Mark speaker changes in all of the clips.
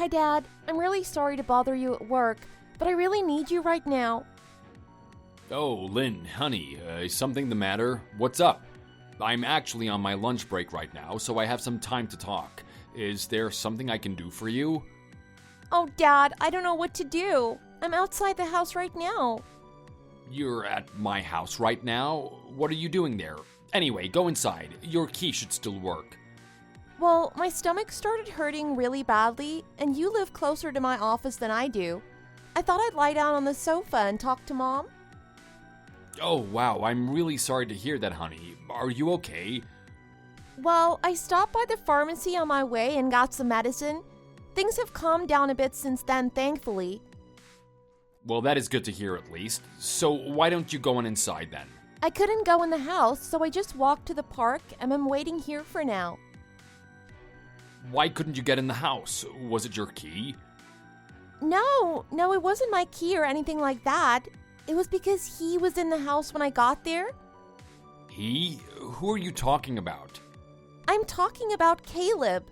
Speaker 1: Hi, Dad. I'm really sorry to bother you at work, but I really need you right now.
Speaker 2: Oh, Lynn, honey, is something the matter? What's up? I'm actually on my lunch break right now, so I have some time to talk. Is there something I can do for you?
Speaker 1: Oh, Dad, I don't know what to do. I'm outside the house right now.
Speaker 2: You're at my house right now? What are you doing there? Anyway, go inside. Your key should still work.
Speaker 1: Well, my stomach started hurting really badly, and you live closer to my office than I do. I thought I'd lie down on the sofa and talk to Mom.
Speaker 2: Oh, wow, I'm really sorry to hear that, honey. Are you okay?
Speaker 1: Well, I stopped by the pharmacy on my way and got some medicine. Things have calmed down a bit since then, thankfully.
Speaker 2: Well, that is good to hear at least. So why don't you go on inside then?
Speaker 1: I couldn't go in the house, so I just walked to the park and I'm waiting here for now.
Speaker 2: Why couldn't you get in the house? Was it your key?
Speaker 1: No, it wasn't my key or anything like that. It was because he was in the house when I got there.
Speaker 2: He? Who are you talking about?
Speaker 1: I'm talking about Caleb.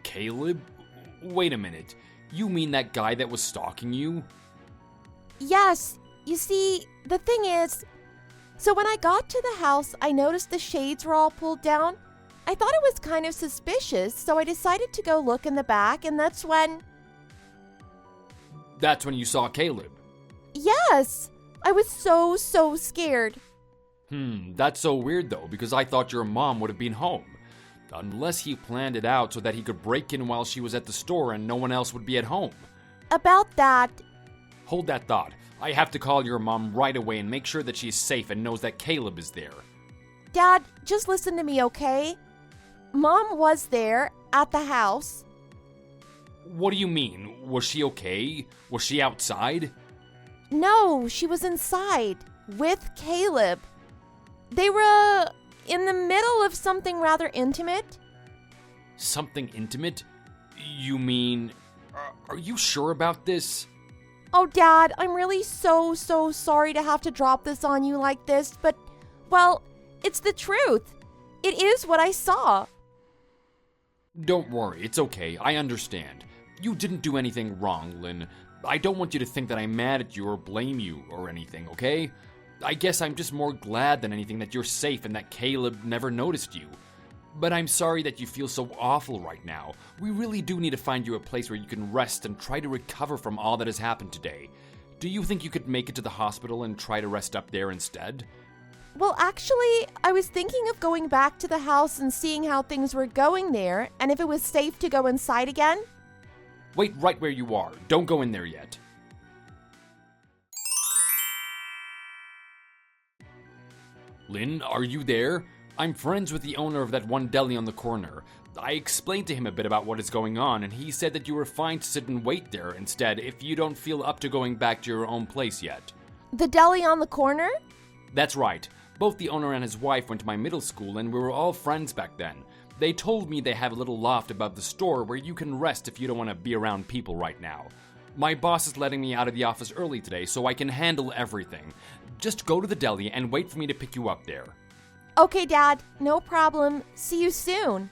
Speaker 2: Caleb? Wait a minute. You mean that guy that was stalking you?
Speaker 1: Yes, you see, the thing is, so when I got to the house, I noticed the shades were all pulled down. I thought it was kind of suspicious, so I decided to go look in the back, and that's when...
Speaker 2: That's when you saw Caleb?
Speaker 1: Yes! I was so scared.
Speaker 2: That's so weird though, because I thought your mom would have been home. Unless he planned it out so that he could break in while she was at the store and no one else would be at home.
Speaker 1: About that...
Speaker 2: Hold that thought. I have to call your mom right away and make sure that she's safe and knows that Caleb is there.
Speaker 1: Dad, just listen to me, okay? Mom was there, at the house.
Speaker 2: What do you mean? Was she okay? Was she outside?
Speaker 1: No, she was inside, with Caleb. They were, in the middle of something rather intimate.
Speaker 2: Something intimate? You mean... Are you sure about this?
Speaker 1: Oh, Dad, I'm really so sorry to have to drop this on you like this, but, well, it's the truth. It is what I saw.
Speaker 2: Don't worry, it's okay, I understand. You didn't do anything wrong, Lynn. I don't want you to think that I'm mad at you or blame you or anything, okay? I guess I'm just more glad than anything that you're safe and that Caleb never noticed you. But I'm sorry that you feel so awful right now. We really do need to find you a place where you can rest and try to recover from all that has happened today. Do you think you could make it to the hospital and try to rest up there instead?
Speaker 1: Well, actually, I was thinking of going back to the house and seeing how things were going there, and if it was safe to go inside again.
Speaker 2: Wait right where you are. Don't go in there yet. Lynn, are you there? I'm friends with the owner of that one deli on the corner. I explained to him a bit about what is going on, and he said that you were fine to sit and wait there instead if you don't feel up to going back to your own place yet.
Speaker 1: The deli on the corner?
Speaker 2: That's right. Both the owner and his wife went to my middle school, and we were all friends back then. They told me they have a little loft above the store where you can rest if you don't want to be around people right now. My boss is letting me out of the office early today so I can handle everything. Just go to the deli and wait for me to pick you up there.
Speaker 1: Okay, Dad, no problem. See you soon.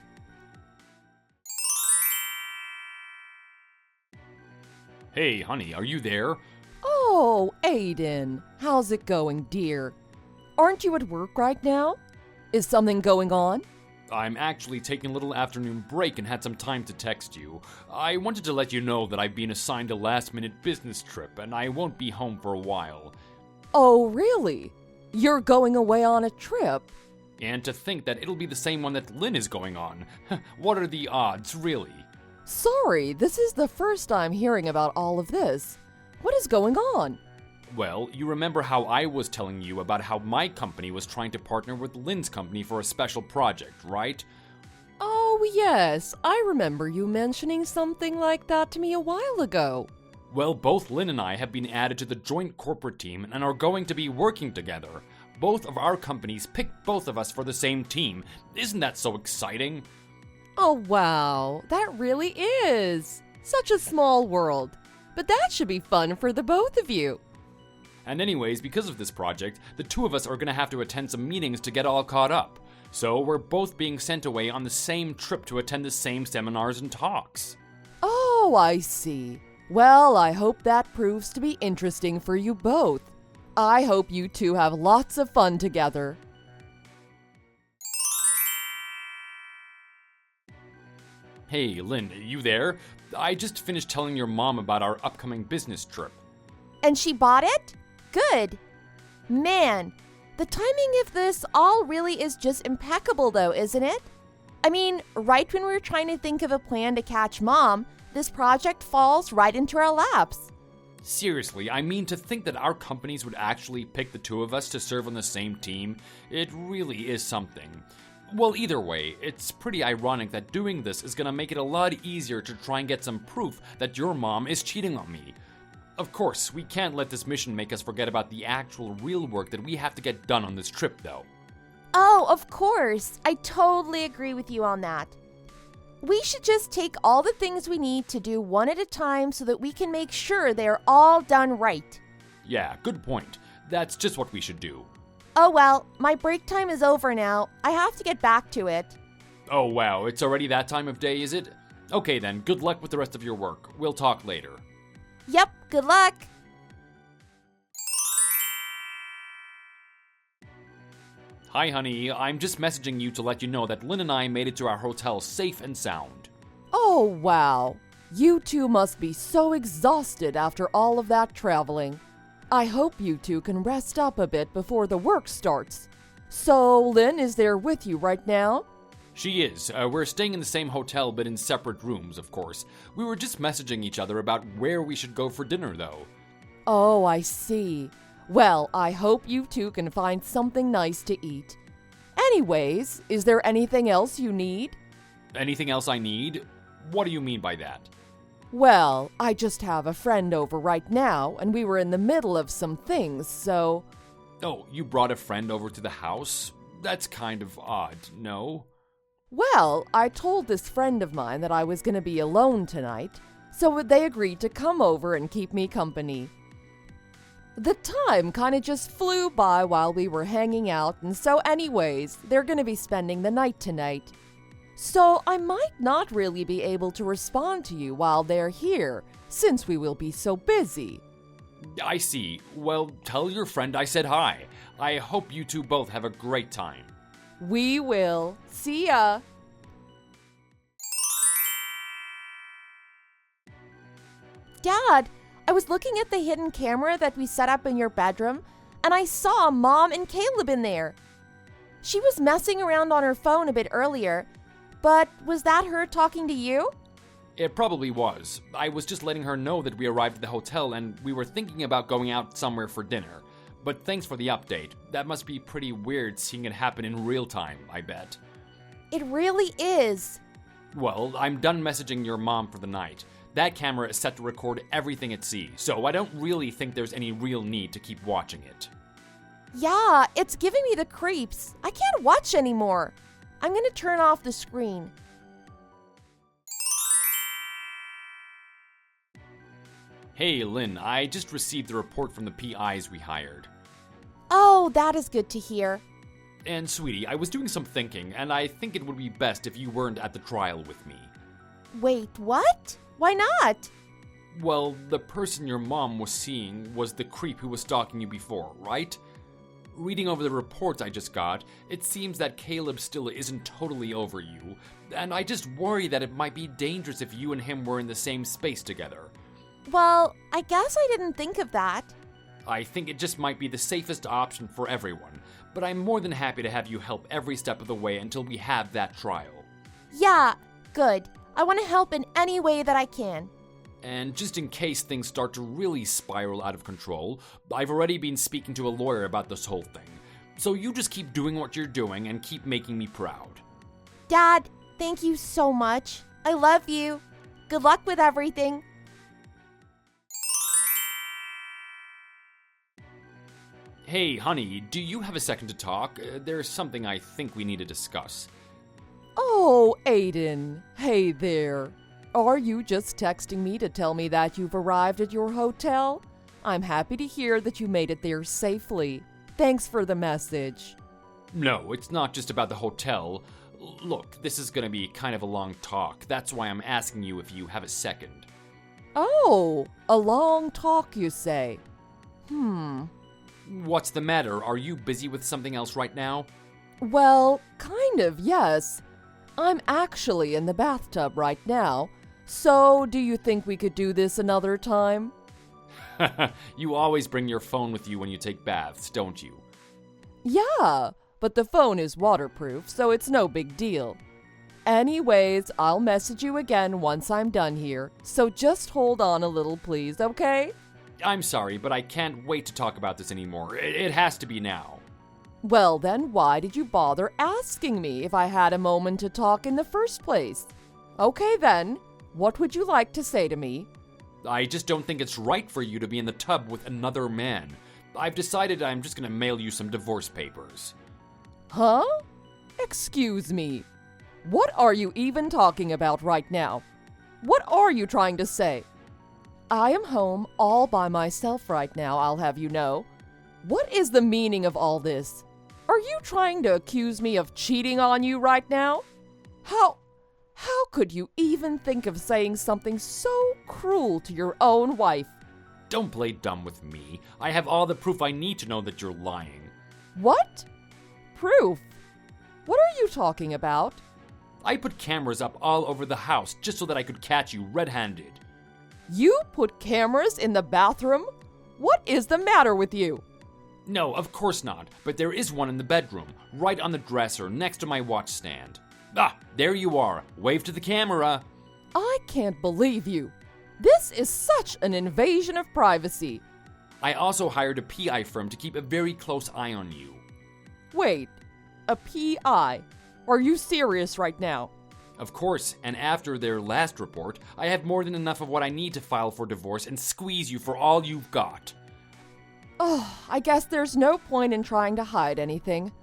Speaker 2: Hey, honey, are you there?
Speaker 3: Oh, Aiden. How's it going, dear? Aren't you at work right now? Is something going on?
Speaker 2: I'm actually taking a little afternoon break and had some time to text you. I wanted to let you know that I've been assigned a last-minute business trip and I won't be home for a while.
Speaker 3: Oh, really? You're going away on a trip?
Speaker 2: And to think that it'll be the same one that Lynn is going on. What are the odds, really?
Speaker 3: Sorry, this is the first I'm hearing about all of this. What is going on?
Speaker 2: Well, you remember how I was telling you about how my company was trying to partner with Lynn's company for a special project, right?
Speaker 3: Oh, yes, I remember you mentioning something like that to me a while ago.
Speaker 2: Well, both Lynn and I have been added to the joint corporate team and are going to be working together. Both of our companies picked both of us for the same team. Isn't that so exciting?
Speaker 3: Oh, wow, that really is. Such a small world. But that should be fun for the both of you.
Speaker 2: And anyways, because of this project, the two of us are going to have to attend some meetings to get all caught up. So we're both being sent away on the same trip to attend the same seminars and talks.
Speaker 3: Oh, Oh, I see. Well, I hope that proves to be interesting for you both. I hope you two have lots of fun together.
Speaker 2: Hey, Lynn, you there? I just finished telling your mom about our upcoming business trip.
Speaker 1: And she bought it? Good. Man, the timing of this all really is just impeccable though, isn't it? I mean, right when we're trying to think of a plan to catch Mom, this project falls right into our laps.
Speaker 2: Seriously, I mean, to think that our companies would actually pick the two of us to serve on the same team, it really is something. Well, either way, it's pretty ironic that doing this is gonna make it a lot easier to try and get some proof that your mom is cheating on me. Of course, we can't let this mission make us forget about the actual real work that we have to get done on this trip, though.
Speaker 1: Oh, of course. I totally agree with you on that. We should just take all the things we need to do one at a time so that we can make sure they're all done right.
Speaker 2: Yeah, good point. That's just what we should do.
Speaker 1: Oh well, my break time is over now. I have to get back to it.
Speaker 2: Oh wow, it's already that time of day, is it? Okay then, good luck with the rest of your work. We'll talk later.
Speaker 1: Yep, good luck.
Speaker 2: Hi honey, I'm just messaging you to let you know that Lynn and I made it to our hotel safe and sound.
Speaker 3: Oh, wow. You two must be so exhausted after all of that traveling. I hope you two can rest up a bit before the work starts. So, Lynn is there with you right now?
Speaker 2: She is. We're staying in the same hotel but in separate rooms, of course. We were just messaging each other about where we should go for dinner, though.
Speaker 3: Oh, I see. Well, I hope you two can find something nice to eat. Anyways, is there anything else you need?
Speaker 2: Anything else I need? What do you mean by that?
Speaker 3: Well, I just have a friend over right now, and we were in the middle of some things, so...
Speaker 2: Oh, you brought a friend over to the house? That's kind of odd, no?
Speaker 3: Well, I told this friend of mine that I was going to be alone tonight, so they agreed to come over and keep me company. The time kind of just flew by while we were hanging out, and so anyways, they're going to be spending the night tonight. So I might not really be able to respond to you while they're here, since we will be so busy.
Speaker 2: I see. Well, tell your friend I said hi. I hope you two both have a great time.
Speaker 3: We will. See ya.
Speaker 1: Dad, I was looking at the hidden camera that we set up in your bedroom, and I saw Mom and Caleb in there. She was messing around on her phone a bit earlier, but was that her talking to you?
Speaker 2: It probably was. I was just letting her know that we arrived at the hotel and we were thinking about going out somewhere for dinner. But thanks for the update. That must be pretty weird seeing it happen in real time, I bet.
Speaker 1: It really is.
Speaker 2: Well, I'm done messaging your mom for the night. That camera is set to record everything it sees, so I don't really think there's any real need to keep watching it.
Speaker 1: Yeah, it's giving me the creeps. I can't watch anymore. I'm gonna turn off the screen.
Speaker 2: Hey, Lynn, I just received the report from the PIs we hired.
Speaker 1: Oh, that is good to hear.
Speaker 2: And sweetie, I was doing some thinking, and I think it would be best if you weren't at the trial with me.
Speaker 1: Wait, what? Why not?
Speaker 2: Well, the person your mom was seeing was the creep who was stalking you before, right? Reading over the reports I just got, it seems that Caleb still isn't totally over you, and I just worry that it might be dangerous if you and him were in the same space together.
Speaker 1: Well, I guess I didn't think of that.
Speaker 2: I think it just might be the safest option for everyone, but I'm more than happy to have you help every step of the way until we have that trial.
Speaker 1: Yeah, good. I want to help in any way that I can.
Speaker 2: And just in case things start to really spiral out of control, I've already been speaking to a lawyer about this whole thing. So you just keep doing what you're doing and keep making me proud.
Speaker 1: Dad, thank you so much. I love you. Good luck with everything.
Speaker 2: Hey, honey, do you have a second to talk? There's something I think we need to discuss.
Speaker 3: Oh, Aiden. Hey there. Are you just texting me to tell me that you've arrived at your hotel? I'm happy to hear that you made it there safely. Thanks for the message.
Speaker 2: No, it's not just about the hotel. Look, this is gonna be kind of a long talk. That's why I'm asking you if you have a second.
Speaker 3: Oh, a long talk, you say?
Speaker 2: What's the matter? Are you busy with something else right now?
Speaker 3: Well, kind of, yes. I'm actually in the bathtub right now, so do you think we could do this another time?
Speaker 2: You always bring your phone with you when you take baths, don't you?
Speaker 3: Yeah, but the phone is waterproof, so it's no big deal. Anyways, I'll message you again once I'm done here, so just hold on a little, please, okay?
Speaker 2: I'm sorry, but I can't wait to talk about this anymore. It has to be now.
Speaker 3: Well then, why did you bother asking me if I had a moment to talk in the first place? Okay then, what would you like to say to me?
Speaker 2: I just don't think it's right for you to be in the tub with another man. I've decided I'm just gonna mail you some divorce papers.
Speaker 3: Huh? Excuse me. What are you even talking about right now? What are you trying to say? I am home all by myself right now, I'll have you know. What is the meaning of all this? Are you trying to accuse me of cheating on you right now? How could you even think of saying something so cruel to your own wife?
Speaker 2: Don't play dumb with me. I have all the proof I need to know that you're lying.
Speaker 3: What? Proof? What are you talking about?
Speaker 2: I put cameras up all over the house just so that I could catch you red-handed.
Speaker 3: You put cameras in the bathroom? What is the matter with you?
Speaker 2: No, of course not, but there is one in the bedroom, right on the dresser next to my watch stand. Ah, there you are. Wave to the camera.
Speaker 3: I can't believe you. This is such an invasion of privacy.
Speaker 2: I also hired a PI firm to keep a very close eye on you.
Speaker 3: Wait, a PI? Are you serious right now?
Speaker 2: Of course, and after their last report, I have more than enough of what I need to file for divorce and squeeze you for all you've got.
Speaker 3: Oh, I guess there's no point in trying to hide anything.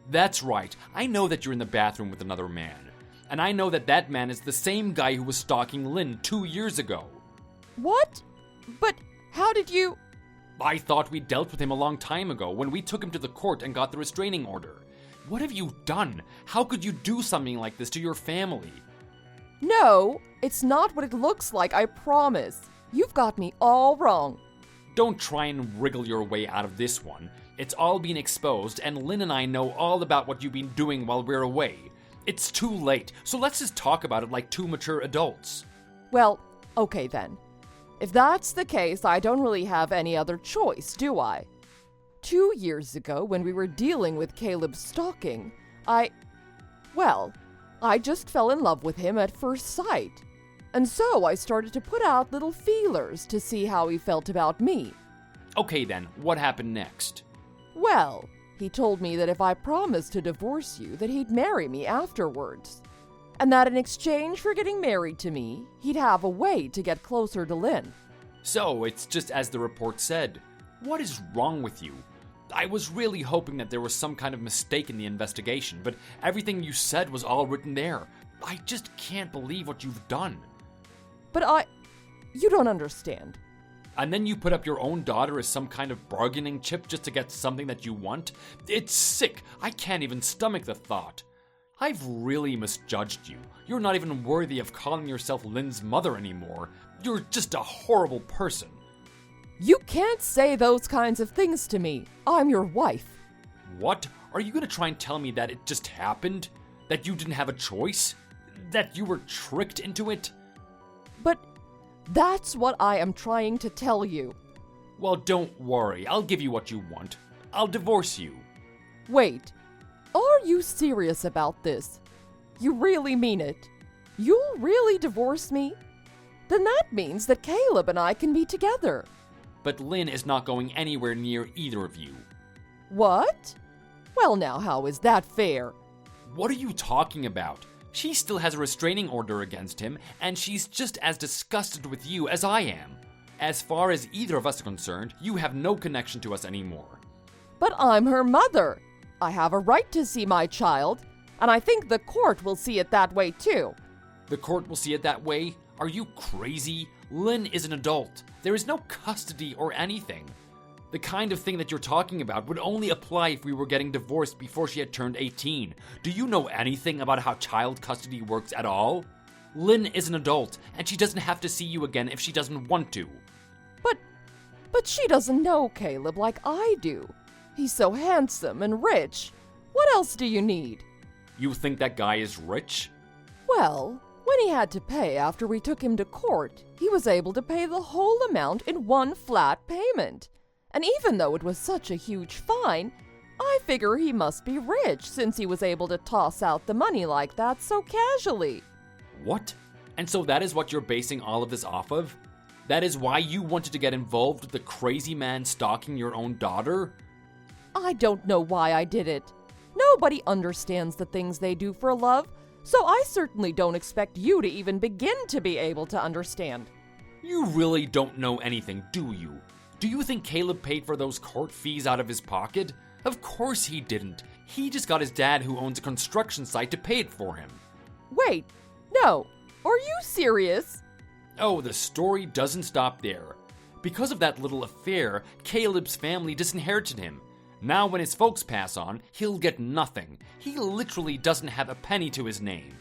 Speaker 2: That's right. I know that you're in the bathroom with another man. And I know that that man is the same guy who was stalking Lynn 2 years ago.
Speaker 3: What? But how did you...
Speaker 2: I thought we dealt with him a long time ago when we took him to the court and got the restraining order. What have you done? How could you do something like this to your family?
Speaker 3: No, it's not what it looks like, I promise. You've got me all wrong.
Speaker 2: Don't try and wriggle your way out of this one. It's all been exposed, and Lynn and I know all about what you've been doing while we're away. It's too late, so let's just talk about it like two mature adults.
Speaker 3: Well, okay then. If that's the case, I don't really have any other choice, do I? 2 years ago, when we were dealing with Caleb's stalking, I just fell in love with him at first sight. And so I started to put out little feelers to see how he felt about me.
Speaker 2: Okay then, what happened next?
Speaker 3: Well, he told me that if I promised to divorce you, that he'd marry me afterwards. And that in exchange for getting married to me, he'd have a way to get closer to Lynn.
Speaker 2: So, it's just as the report said. What is wrong with you? I was really hoping that there was some kind of mistake in the investigation, but everything you said was all written there. I just can't believe what you've done.
Speaker 3: But you don't understand.
Speaker 2: And then you put up your own daughter as some kind of bargaining chip just to get something that you want? It's sick. I can't even stomach the thought. I've really misjudged you. You're not even worthy of calling yourself Lynn's mother anymore. You're just a horrible person.
Speaker 3: You can't say those kinds of things to me. I'm your wife.
Speaker 2: What? Are you gonna try and tell me that it just happened? That you didn't have a choice? That you were tricked into it?
Speaker 3: But that's what I am trying to tell you.
Speaker 2: Well, don't worry. I'll give you what you want. I'll divorce you.
Speaker 3: Wait, are you serious about this? You really mean it? You'll really divorce me? Then that means that Caleb and I can be together.
Speaker 2: But Lynn is not going anywhere near either of you.
Speaker 3: What? Well, now, how is that fair?
Speaker 2: What are you talking about? She still has a restraining order against him, and she's just as disgusted with you as I am. As far as either of us are concerned, you have no connection to us anymore.
Speaker 3: But I'm her mother. I have a right to see my child, and I think the court will see it that way too.
Speaker 2: The court will see it that way? Are you crazy? Lynn is an adult. There is no custody or anything. The kind of thing that you're talking about would only apply if we were getting divorced before she had turned 18. Do you know anything about how child custody works at all? Lynn is an adult, and she doesn't have to see you again if she doesn't want to.
Speaker 3: But she doesn't know Caleb like I do. He's so handsome and rich. What else do you need?
Speaker 2: You think that guy is rich?
Speaker 3: Well, when he had to pay after we took him to court, he was able to pay the whole amount in one flat payment. And even though it was such a huge fine, I figure he must be rich since he was able to toss out the money like that so casually.
Speaker 2: What? And so that is what you're basing all of this off of? That is why you wanted to get involved with the crazy man stalking your own daughter?
Speaker 3: I don't know why I did it. Nobody understands the things they do for love, so I certainly don't expect you to even begin to be able to understand.
Speaker 2: You really don't know anything, do you? Do you think Caleb paid for those court fees out of his pocket? Of course he didn't. He just got his dad, who owns a construction site, to pay it for him.
Speaker 3: Wait, no. Are you serious?
Speaker 2: Oh, the story doesn't stop there. Because of that little affair, Caleb's family disinherited him. Now when his folks pass on, he'll get nothing. He literally doesn't have a penny to his name.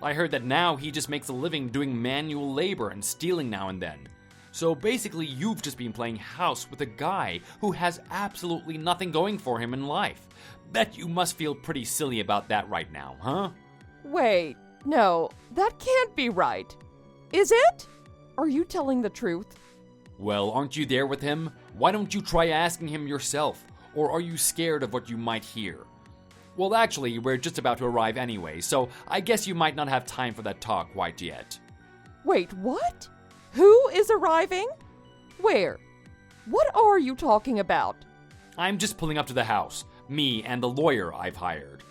Speaker 2: I heard that now he just makes a living doing manual labor and stealing now and then. So basically you've just been playing house with a guy who has absolutely nothing going for him in life. Bet you must feel pretty silly about that right now, huh?
Speaker 3: Wait, no, that can't be right. Is it? Are you telling the truth?
Speaker 2: Well, aren't you there with him? Why don't you try asking him yourself? Or are you scared of what you might hear? Well, actually, we're just about to arrive anyway, so I guess you might not have time for that talk quite yet.
Speaker 3: Wait, what? Who is arriving? Where? What are you talking about?
Speaker 2: I'm just pulling up to the house. Me and the lawyer I've hired.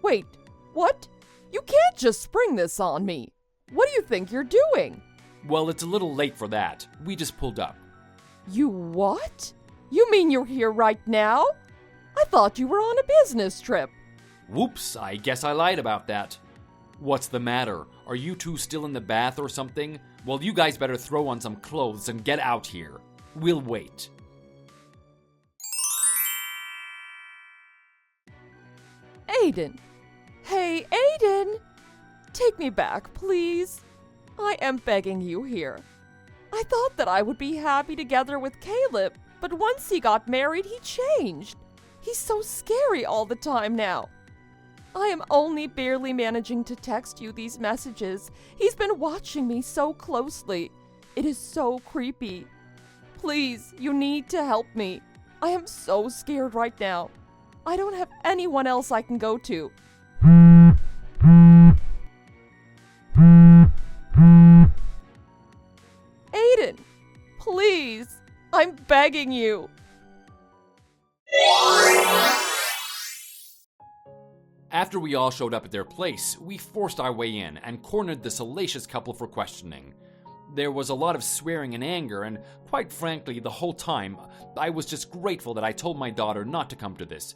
Speaker 3: Wait, what? You can't just spring this on me. What do you think you're doing?
Speaker 2: Well, it's a little late for that. We just pulled up.
Speaker 3: You what? You mean you're here right now? I thought you were on a business trip.
Speaker 2: Whoops, I guess I lied about that. What's the matter? Are you two still in the bath or something? Well, you guys better throw on some clothes and get out here. We'll wait.
Speaker 3: Aiden. Hey, Aiden! Take me back, please. I am begging you here. I thought that I would be happy together with Caleb, but once he got married, he changed. He's so scary all the time now. I am only barely managing to text you these messages. He's been watching me so closely. It is so creepy. Please, you need to help me. I am so scared right now. I don't have anyone else I can go to. Aiden, please, I'm begging you.
Speaker 2: After we all showed up at their place, we forced our way in and cornered the salacious couple for questioning. There was a lot of swearing and anger, and quite frankly, the whole time, I was just grateful that I told my daughter not to come to this.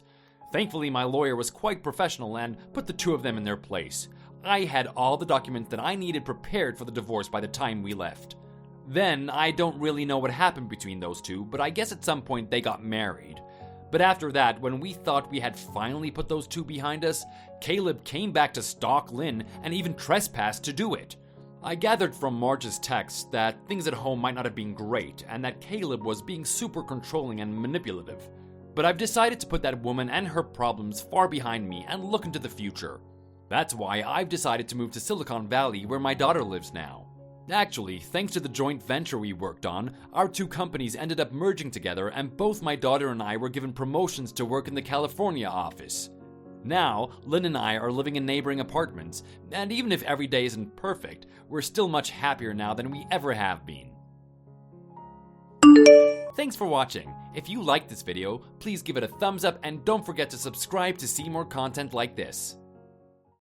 Speaker 2: Thankfully, my lawyer was quite professional and put the two of them in their place. I had all the documents that I needed prepared for the divorce by the time we left. Then, I don't really know what happened between those two, but I guess at some point they got married. But after that, when we thought we had finally put those two behind us, Caleb came back to stalk Lynn and even trespassed to do it. I gathered from Marge's text that things at home might not have been great and that Caleb was being super controlling and manipulative. But I've decided to put that woman and her problems far behind me and look into the future. That's why I've decided to move to Silicon Valley, where my daughter lives now. Actually, thanks to the joint venture we worked on, our two companies ended up merging together and both my daughter and I were given promotions to work in the California office. Now, Lynn and I are living in neighboring apartments, and even if every day isn't perfect, we're still much happier now than we ever have been. Thanks for watching. If you liked this video, please give it a thumbs up and don't forget to subscribe to see more content like this.